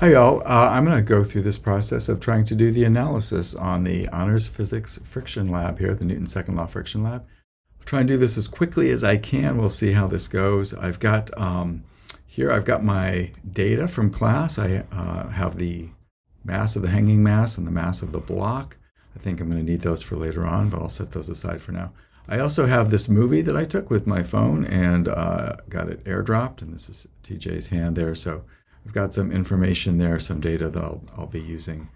Hi, y'all. I'm going to go through this process of trying to do the analysis on the Honors Physics Friction Lab here, the Newton Second Law Friction Lab. I'll try and do this as quickly as I can. We'll see how this goes. I've got my data from class. I have the mass of the hanging mass and the mass of the block. I think I'm going to need those for later on, but I'll set those aside for now. I also have this movie that I took with my phone and got it airdropped, and this is TJ's hand there. So I've got some information there, some data that I'll be using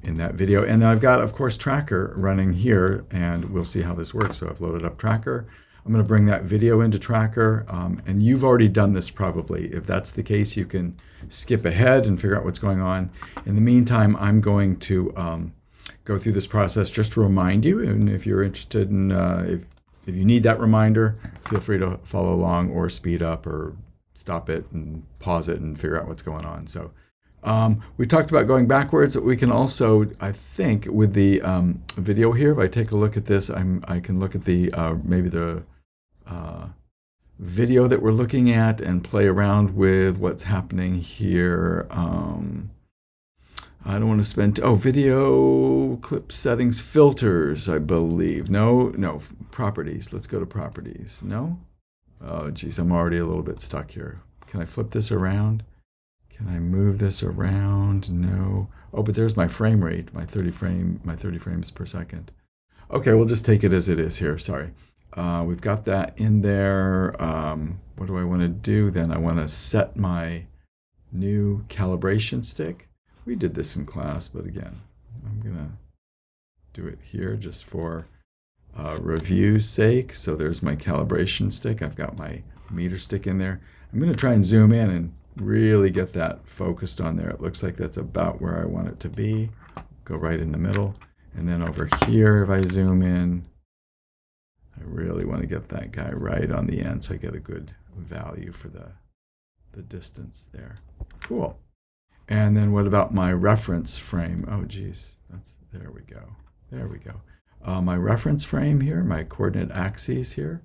in that video. And then I've got, of course, Tracker running here, and we'll see how this works. So I've loaded up Tracker. I'm going to bring that video into Tracker, and you've already done this probably. If that's the case, you can skip ahead and figure out what's going on. In the meantime, I'm going to go through this process just to remind you, and if you're interested in, if you need that reminder, feel free to follow along or speed up or stop it and pause it and figure out what's going on. So we talked about going backwards. We can also, I think, with the video here, if I take a look at this, I can look at the maybe the video that we're looking at and play around with what's happening here. I don't want to spend, video clip settings, filters, I believe. No, properties. Let's go to properties. No? Oh, geez, I'm already a little bit stuck here. Can I flip this around? Can I move this around? No. Oh, but there's my frame rate, my 30 frames per second. Okay, we'll just take it as it is here. Sorry. We've got that in there. What do I want to do then? I want to set my new calibration stick. We did this in class, but again, I'm going to do it here just for review's sake. So there's my calibration stick. I've got my meter stick in there. I'm going to try and zoom in and really get that focused on there. It looks like that's about where I want it to be. Go right in the middle. And then over here, if I zoom in, I really want to get that guy right on the end so I get a good value for the distance there. Cool. And then what about my reference frame? Oh, geez. There we go. There we go. My reference frame here, my coordinate axes here,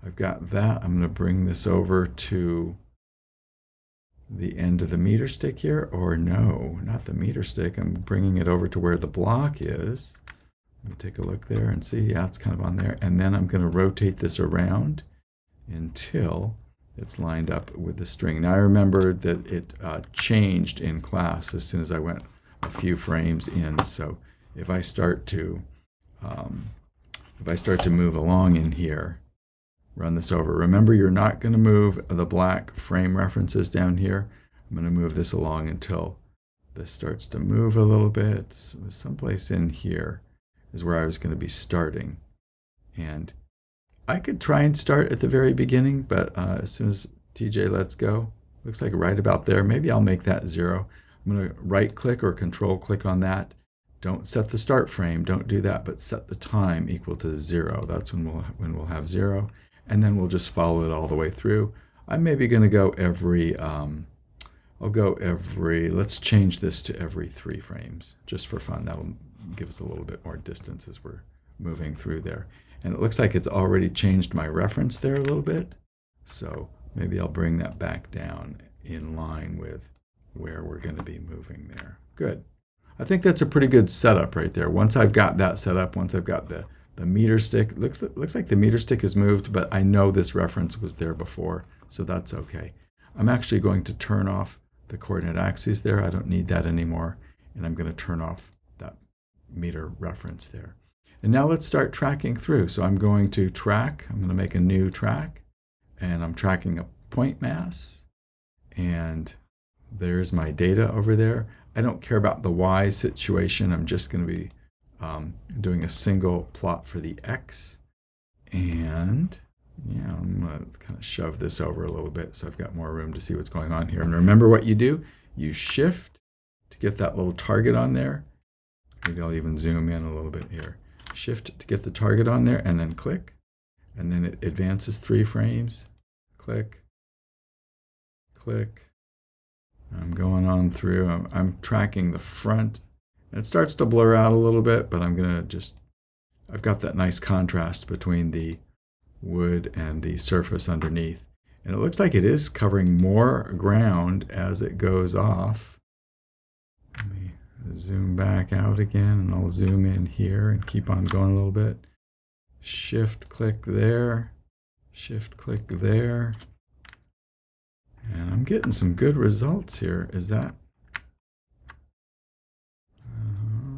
I've got that. I'm going to bring this over to the end of the meter stick here, or no, not the meter stick. I'm bringing it over to where the block is. Let me take a look there and see. Yeah, it's kind of on there. And then I'm going to rotate this around until it's lined up with the string. Now I remember that it changed in class as soon as I went a few frames in. So if I start to move along in here, run this over. Remember, you're not going to move the black frame references down here. I'm going to move this along until this starts to move a little bit. So someplace in here is where I was going to be starting. And I could try and start at the very beginning, but as soon as TJ lets go, looks like right about there. Maybe I'll make that 0. I'm going to right click or control click on that. Don't set the start frame, don't do that, but set the time equal to 0. That's when we'll have 0, and then we'll just follow it all the way through. I'm maybe going to go every, let's change this to every 3 frames, just for fun. That'll give us a little bit more distance as we're moving through there. And it looks like it's already changed my reference there a little bit, so maybe I'll bring that back down in line with where we're going to be moving there. Good. I think that's a pretty good setup right there. Once I've got that set up, once I've got the meter stick, looks like the meter stick is moved, but I know this reference was there before, so that's okay. I'm actually going to turn off the coordinate axes there. I don't need that anymore, and I'm going to turn off that meter reference there. And now let's start tracking through. So I'm going to track. I'm going to make a new track, and I'm tracking a point mass, and there's my data over there. I don't care about the Y situation. I'm just going to be doing a single plot for the X. And yeah, I'm going to kind of shove this over a little bit so I've got more room to see what's going on here. And remember what you do. You shift to get that little target on there. Maybe I'll even zoom in a little bit here. Shift to get the target on there, and then click. And then it advances 3 frames. Click. Click. I'm going on through. I'm tracking the front. It starts to blur out a little bit, but I'm going to I've got that nice contrast between the wood and the surface underneath. And it looks like it is covering more ground as it goes off. Zoom back out again, and I'll zoom in here and keep on going a little bit. Shift click there, shift click there. And I'm getting some good results here. Is that?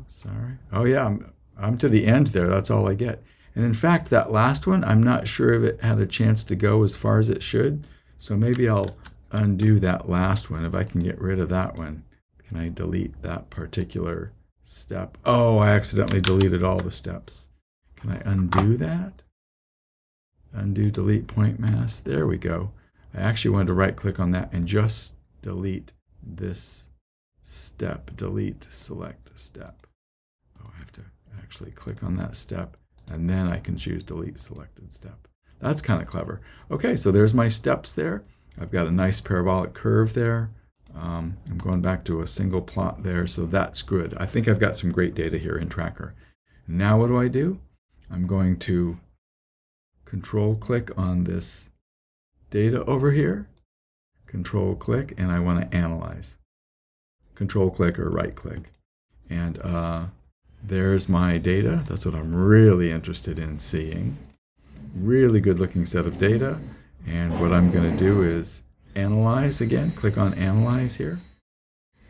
Sorry. Oh yeah, I'm to the end there. That's all I get. And in fact, that last one, I'm not sure if it had a chance to go as far as it should. So maybe I'll undo that last one. If I can get rid of that one, can I delete that particular step? Oh, I accidentally deleted all the steps. Can I undo that? Undo, delete point mask. There we go. I actually wanted to right click on that and just delete this step. Delete, select step. Oh, I have to actually click on that step, and then I can choose delete selected step. That's kind of clever. Okay, so there's my steps there. I've got a nice parabolic curve there. I'm going back to a single plot there, so that's good. I think I've got some great data here in Tracker. Now what do? I'm going to control click on this data over here, control click, and I want to analyze. Control click or right click. And there's my data. That's what I'm really interested in seeing. Really good looking set of data. And what I'm going to do is analyze again. Click on analyze here.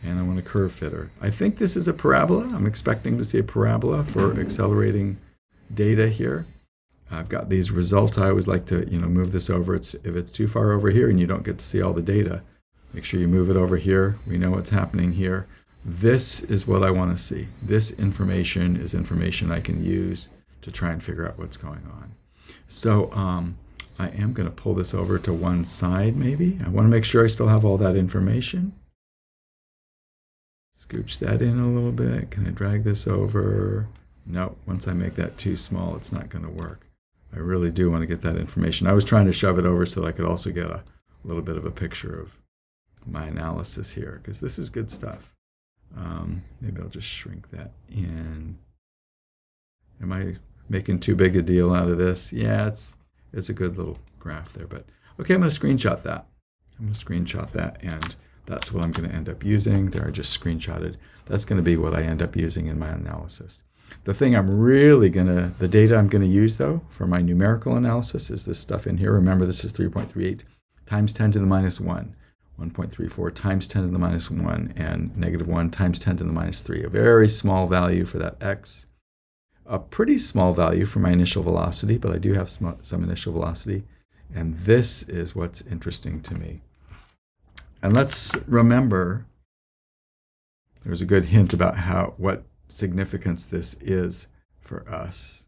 And I want a curve fitter. I think this is a parabola. I'm expecting to see a parabola for accelerating data here. I've got these results. I always like to, move this over. If it's too far over here and you don't get to see all the data, make sure you move it over here. We know what's happening here. This is what I want to see. This information is information I can use to try and figure out what's going on. So I am going to pull this over to one side maybe. I want to make sure I still have all that information. Scooch that in a little bit. Can I drag this over? No, once I make that too small, it's not going to work. I really do want to get that information. I was trying to shove it over so that I could also get a little bit of a picture of my analysis here, because this is good stuff. Maybe I'll just shrink that in. Am I making too big a deal out of this? Yeah, it's a good little graph there. But okay, I'm going to screenshot that. And that's what I'm going to end up using. There, I just screenshotted. That's going to be what I end up using in my analysis. The thing the data I'm going to use though for my numerical analysis is this stuff in here. Remember, this is 3.38 times 10 to the minus 1, 1.34 times 10 to the minus 1, and negative 1 times 10 to the minus 3. A very small value for that x. A pretty small value for my initial velocity, but I do have some initial velocity. And this is what's interesting to me. And let's remember, there's a good hint about what significance this is for us.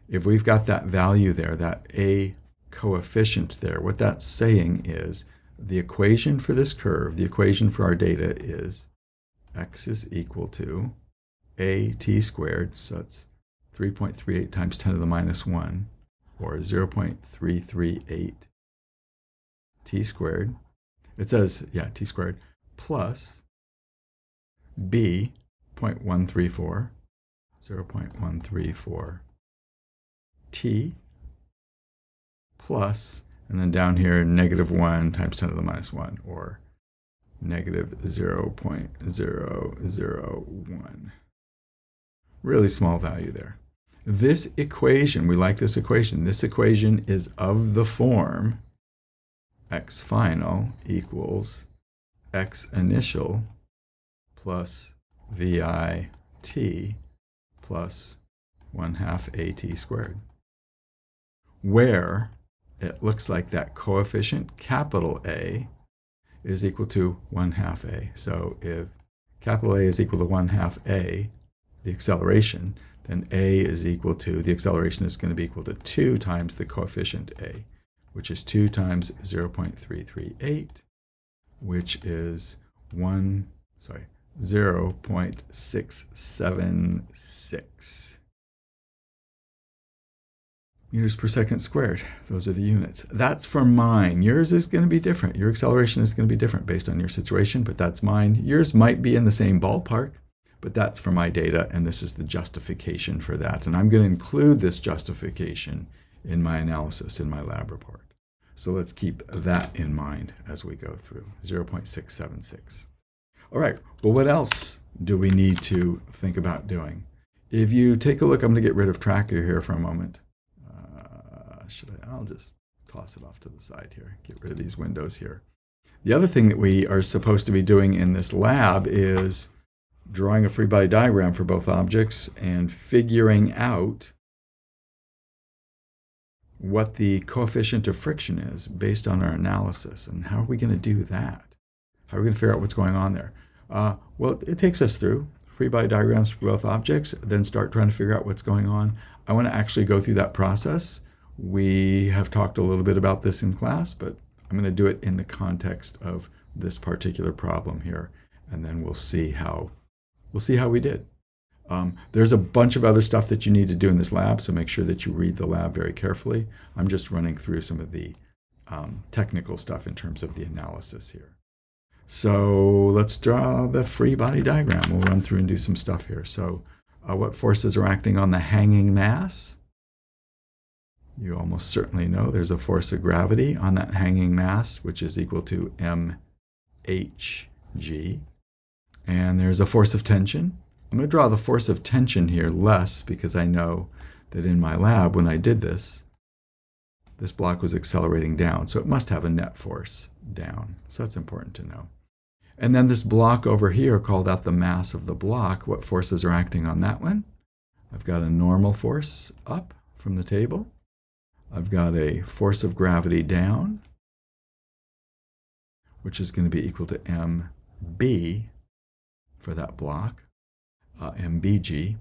If we've got that value there, that a coefficient there, what that's saying is the equation for this curve, the equation for our data is x is equal to a t squared, so it's 3.38 times 10 to the minus 1, or 0.338 t squared. It says, t squared, plus b 0.134, 0.134 t plus, and then down here, negative 1 times 10 to the minus 1, or negative 0.001. Really small value there. This equation, we like this equation. This equation is of the form x final equals x initial plus VIT plus 1/2 AT squared, where it looks like that coefficient, capital A, is equal to 1/2 A. So if capital A is equal to 1/2 A, the acceleration, then A is equal to, the acceleration is going to be equal to 2 times the coefficient A, which is 2 times 0.338, which is 0.676 meters per second squared. Those are the units. That's for mine. Yours is going to be different. Your acceleration is going to be different based on your situation, but that's mine. Yours might be in the same ballpark, but that's for my data, and this is the justification for that. And I'm going to include this justification in my analysis in my lab report. So let's keep that in mind as we go through. 0.676. All right, well, what else do we need to think about doing? If you take a look, I'm going to get rid of tracker here for a moment. I'll just toss it off to the side here. Get rid of these windows here. The other thing that we are supposed to be doing in this lab is drawing a free body diagram for both objects and figuring out what the coefficient of friction is based on our analysis. And how are we going to do that? How are we going to figure out what's going on there? Well, it takes us through free body diagrams for both objects, then start trying to figure out what's going on. I want to actually go through that process. We have talked a little bit about this in class, but I'm going to do it in the context of this particular problem here, and then we'll see how we did. There's a bunch of other stuff that you need to do in this lab, so make sure that you read the lab very carefully. I'm just running through some of the technical stuff in terms of the analysis here. So let's draw the free body diagram. We'll run through and do some stuff here. So what forces are acting on the hanging mass? You almost certainly know there's a force of gravity on that hanging mass, which is equal to mhg. And there's a force of tension. I'm going to draw the force of tension here less because I know that in my lab when I did this block was accelerating down. So it must have a net force down. So that's important to know. And then this block over here, called out the mass of the block, what forces are acting on that one? I've got a normal force up from the table. I've got a force of gravity down, which is going to be equal to mb for that block, mbg.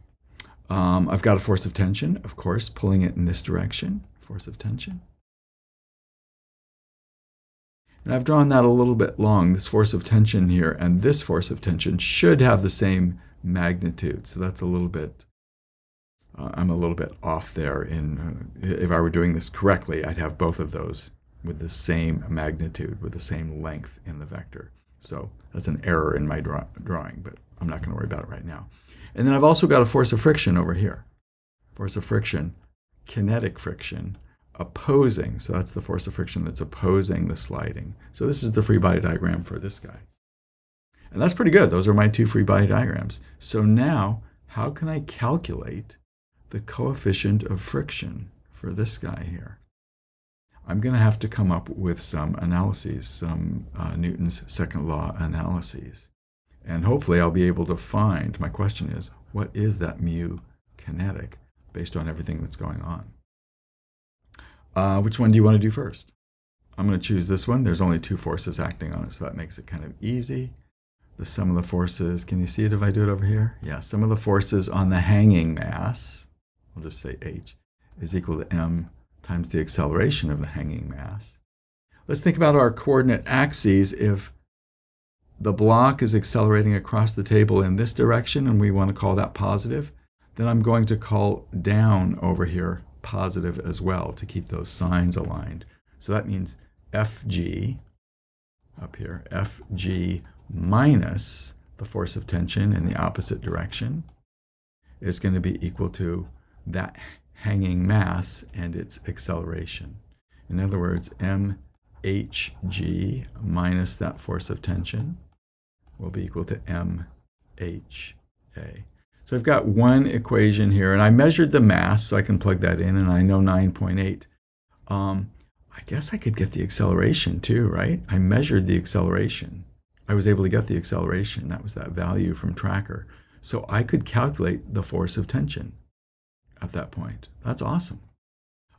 I've got a force of tension, of course, pulling it in this direction, force of tension. And I've drawn that a little bit long, this force of tension here, and this force of tension should have the same magnitude. So that's a little bit, I'm a little bit off there. If I were doing this correctly, I'd have both of those with the same magnitude, with the same length in the vector. So that's an error in my drawing, but I'm not going to worry about it right now. And then I've also got a force of friction over here. Force of friction, kinetic friction, opposing. So that's the force of friction that's opposing the sliding. So this is the free body diagram for this guy. And that's pretty good. Those are my two free body diagrams. So now, how can I calculate the coefficient of friction for this guy here? I'm going to have to come up with some analyses, some Newton's second law analyses. And hopefully I'll be able to find, my question is, what is that mu kinetic based on everything that's going on? Which one do you want to do first? I'm going to choose this one. There's only two forces acting on it, so that makes it kind of easy. The sum of the forces, can you see it if I do it over here? Yeah, sum of the forces on the hanging mass, I'll just say h, is equal to m times the acceleration of the hanging mass. Let's think about our coordinate axes. If the block is accelerating across the table in this direction, and we want to call that positive, then I'm going to call down over here positive as well to keep those signs aligned. So that means Fg, up here, Fg minus the force of tension in the opposite direction is going to be equal to that hanging mass and its acceleration. In other words, mhg minus that force of tension will be equal to mha. So I've got one equation here, and I measured the mass, so I can plug that in, and I know 9.8. I guess I could get the acceleration too, right? I measured the acceleration. I was able to get the acceleration. That was that value from tracker. So I could calculate the force of tension at that point. That's awesome.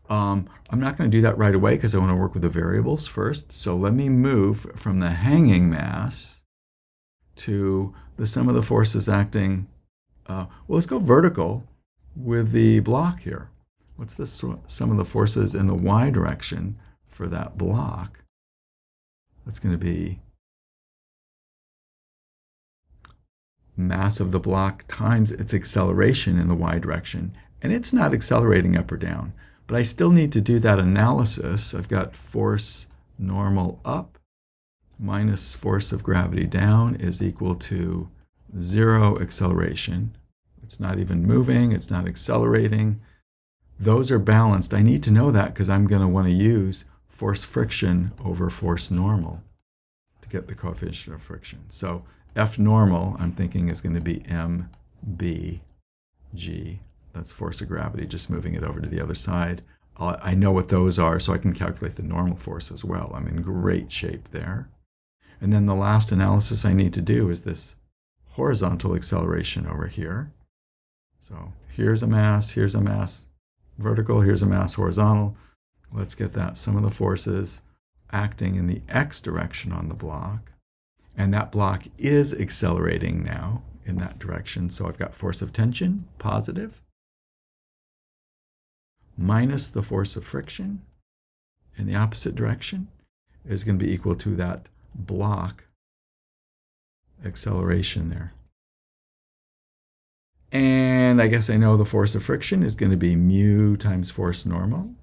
I'm not going to do that right away because I want to work with the variables first. So let me move from the hanging mass to the sum of the forces acting. Well, let's go vertical with the block here. What's the sum of the forces in the y direction for that block? That's going to be mass of the block times its acceleration in the y direction. And it's not accelerating up or down, but I still need to do that analysis. I've got force normal up minus force of gravity down is equal to 0 acceleration. It's not even moving, it's not accelerating. Those are balanced. I need to know that because I'm going to want to use force friction over force normal to get the coefficient of friction. So F normal, I'm thinking, is going to be mBg. That's force of gravity, just moving it over to the other side. I know what those are, so I can calculate the normal force as well. I'm in great shape there. And then the last analysis I need to do is this horizontal acceleration over here. So here's a mass, vertical, here's a mass horizontal. Let's get that. Sum of the forces acting in the x direction on the block. And that block is accelerating now in that direction. So I've got force of tension, positive, minus the force of friction in the opposite direction is going to be equal to that block acceleration there. And I guess I know the force of friction is going to be mu times force normal.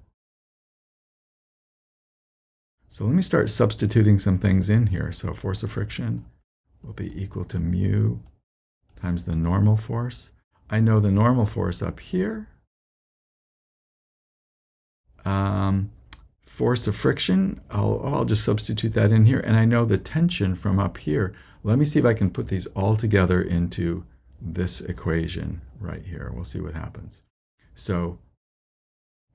So let me start substituting some things in here. So force of friction will be equal to mu times the normal force. I know the normal force up here. Force of friction, I'll just substitute that in here. And I know the tension from up here. Let me see if I can put these all together into this equation right here. We'll see what happens. So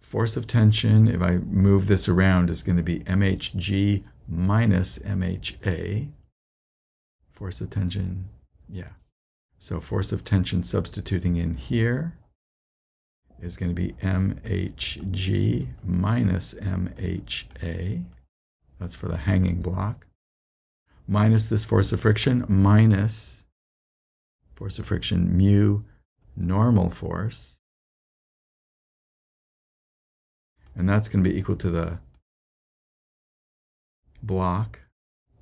force of tension, if I move this around, is going to be mHg minus mHa. Force of tension, yeah. So force of tension substituting in here is going to be mHg minus mHa. That's for the hanging block. Minus this force of friction, minus force of friction mu normal force. And that's going to be equal to the block,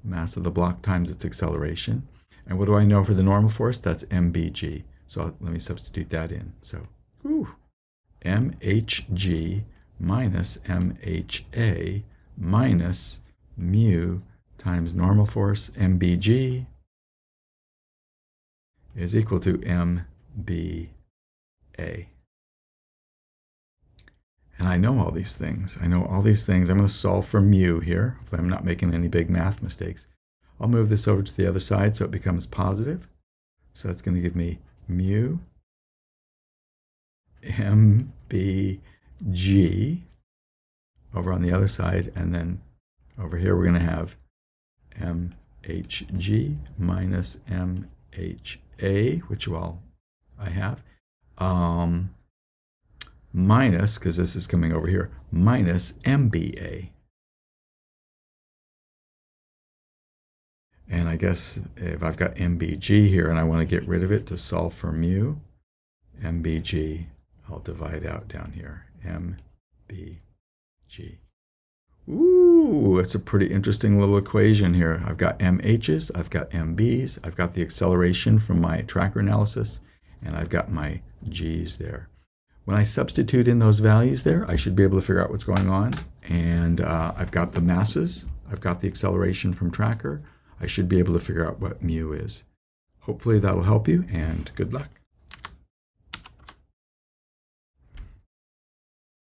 mass of the block times its acceleration. And what do I know for the normal force? That's mBg. So let me substitute that in. So mHg minus mHa minus mu times normal force, mBg, is equal to mBa. And I know all these things. I know all these things. I'm going to solve for mu here. Hopefully I'm not making any big math mistakes. I'll move this over to the other side so it becomes positive. So that's going to give me mu mBg over on the other side. And then over here we're going to have mHg minus mHa, which I have. Minus, because this is coming over here, minus mBa. And I guess if I've got mBg here and I want to get rid of it to solve for mu, mBg, I'll divide out down here, mBg. Ooh, it's a pretty interesting little equation here. I've got mH's, I've got mB's, I've got the acceleration from my tracker analysis, and I've got my g's there. When I substitute in those values there, I should be able to figure out what's going on. And I've got the masses. I've got the acceleration from tracker. I should be able to figure out what mu is. Hopefully that'll help you, and good luck.